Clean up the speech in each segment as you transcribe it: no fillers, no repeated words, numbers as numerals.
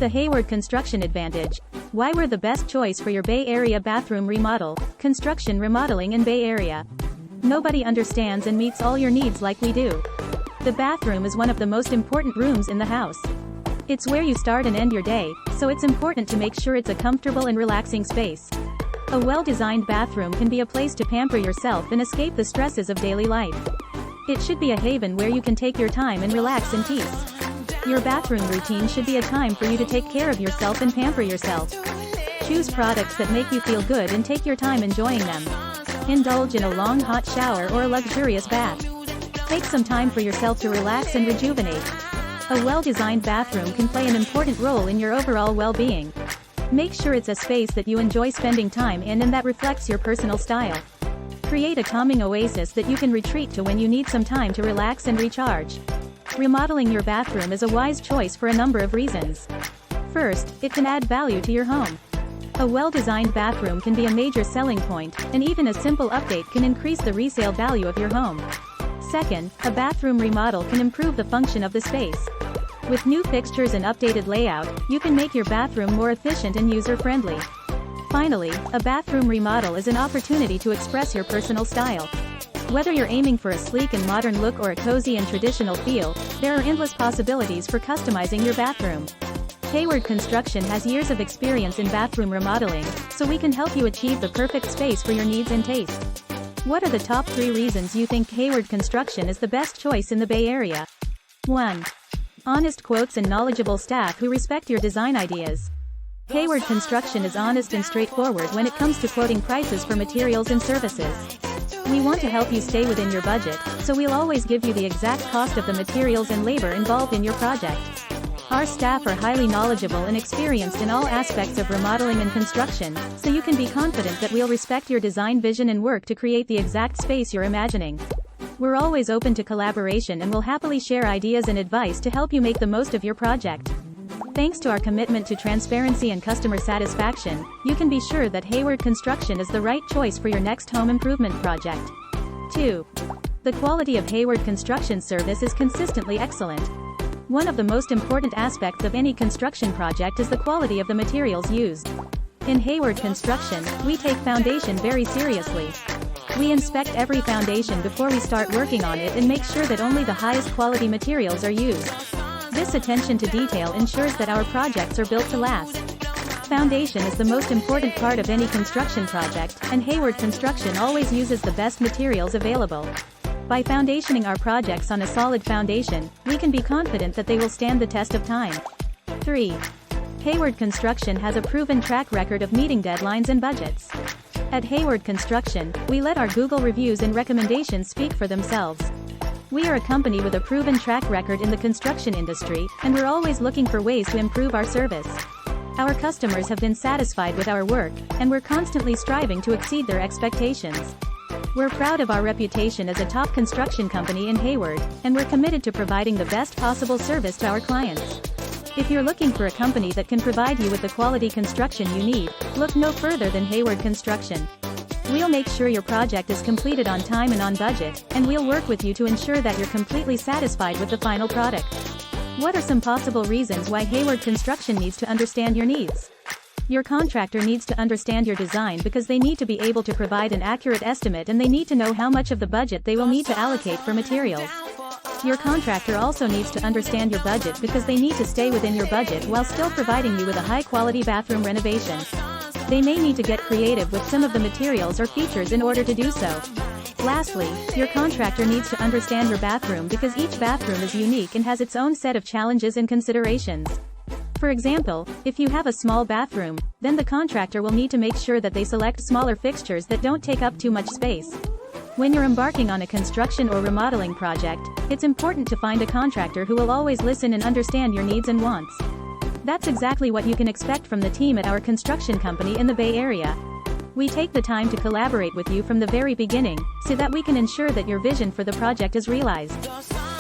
the Hayward Construction Advantage. Why we're the best choice for your Bay Area bathroom remodel, construction remodeling in Bay Area. Nobody understands and meets all your needs like we do. The bathroom is one of the most important rooms in the house. It's where you start and end your day, so it's important to make sure it's a comfortable and relaxing space. A well-designed bathroom can be a place to pamper yourself and escape the stresses of daily life. It should be a haven where you can take your time and relax in peace. Your bathroom routine should be a time for you to take care of yourself and pamper yourself. Choose products that make you feel good and take your time enjoying them. Indulge in a long hot shower or a luxurious bath. Take some time for yourself to relax and rejuvenate. A well-designed bathroom can play an important role in your overall well-being. Make sure it's a space that you enjoy spending time in and that reflects your personal style. Create a calming oasis that you can retreat to when you need some time to relax and recharge. Remodeling your bathroom is a wise choice for a number of reasons. First, it can add value to your home. A well-designed bathroom can be a major selling point, and even a simple update can increase the resale value of your home. Second, a bathroom remodel can improve the function of the space. With new fixtures and updated layout, you can make your bathroom more efficient and user-friendly. Finally, a bathroom remodel is an opportunity to express your personal style. Whether you're aiming for a sleek and modern look or a cozy and traditional feel, there are endless possibilities for customizing your bathroom. Hayward Construction has years of experience in bathroom remodeling, so we can help you achieve the perfect space for your needs and taste. What are the top 3 reasons you think Hayward Construction is the best choice in the Bay Area? 1. Honest quotes and knowledgeable staff who respect your design ideas. Hayward Construction is honest and straightforward when it comes to quoting prices for materials and services. We want to help you stay within your budget, so we'll always give you the exact cost of the materials and labor involved in your project. Our staff are highly knowledgeable and experienced in all aspects of remodeling and construction, so you can be confident that we'll respect your design vision and work to create the exact space you're imagining. We're always open to collaboration and will happily share ideas and advice to help you make the most of your project. Thanks to our commitment to transparency and customer satisfaction, you can be sure that Hayward Construction is the right choice for your next home improvement project. 2. The quality of Hayward Construction service is consistently excellent. One of the most important aspects of any construction project is the quality of the materials used. In Hayward Construction, we take foundation very seriously. We inspect every foundation before we start working on it and make sure that only the highest quality materials are used. This attention to detail ensures that our projects are built to last. Foundation is the most important part of any construction project, and Hayward Construction always uses the best materials available. By foundationing our projects on a solid foundation, we can be confident that they will stand the test of time. 3. Hayward Construction has a proven track record of meeting deadlines and budgets. At Hayward Construction, we let our Google reviews and recommendations speak for themselves. We are a company with a proven track record in the construction industry, and we're always looking for ways to improve our service. Our customers have been satisfied with our work, and we're constantly striving to exceed their expectations. We're proud of our reputation as a top construction company in Hayward, and we're committed to providing the best possible service to our clients. If you're looking for a company that can provide you with the quality construction you need, look no further than Hayward Construction. We'll make sure your project is completed on time and on budget, and we'll work with you to ensure that you're completely satisfied with the final product. What are some possible reasons why Hayward Construction needs to understand your needs? Your contractor needs to understand your design because they need to be able to provide an accurate estimate, and they need to know how much of the budget they will need to allocate for materials. Your contractor also needs to understand your budget because they need to stay within your budget while still providing you with a high-quality bathroom renovation. They may need to get creative with some of the materials or features in order to do so. Lastly, your contractor needs to understand your bathroom because each bathroom is unique and has its own set of challenges and considerations. For example, if you have a small bathroom, then the contractor will need to make sure that they select smaller fixtures that don't take up too much space. When you're embarking on a construction or remodeling project, it's important to find a contractor who will always listen and understand your needs and wants. That's exactly what you can expect from the team at our construction company in the Bay Area. We take the time to collaborate with you from the very beginning, so that we can ensure that your vision for the project is realized.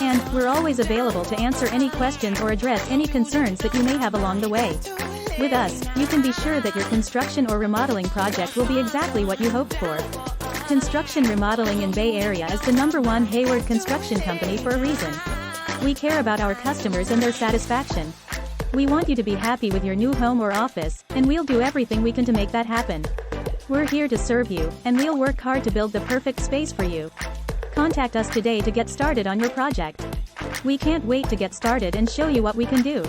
And we're always available to answer any questions or address any concerns that you may have along the way. With us, you can be sure that your construction or remodeling project will be exactly what you hoped for. Construction Remodeling in Bay Area is the #1 Hayward construction company for a reason. We care about our customers and their satisfaction. We want you to be happy with your new home or office, and we'll do everything we can to make that happen. We're here to serve you, and we'll work hard to build the perfect space for you. Contact us today to get started on your project. We can't wait to get started and show you what we can do.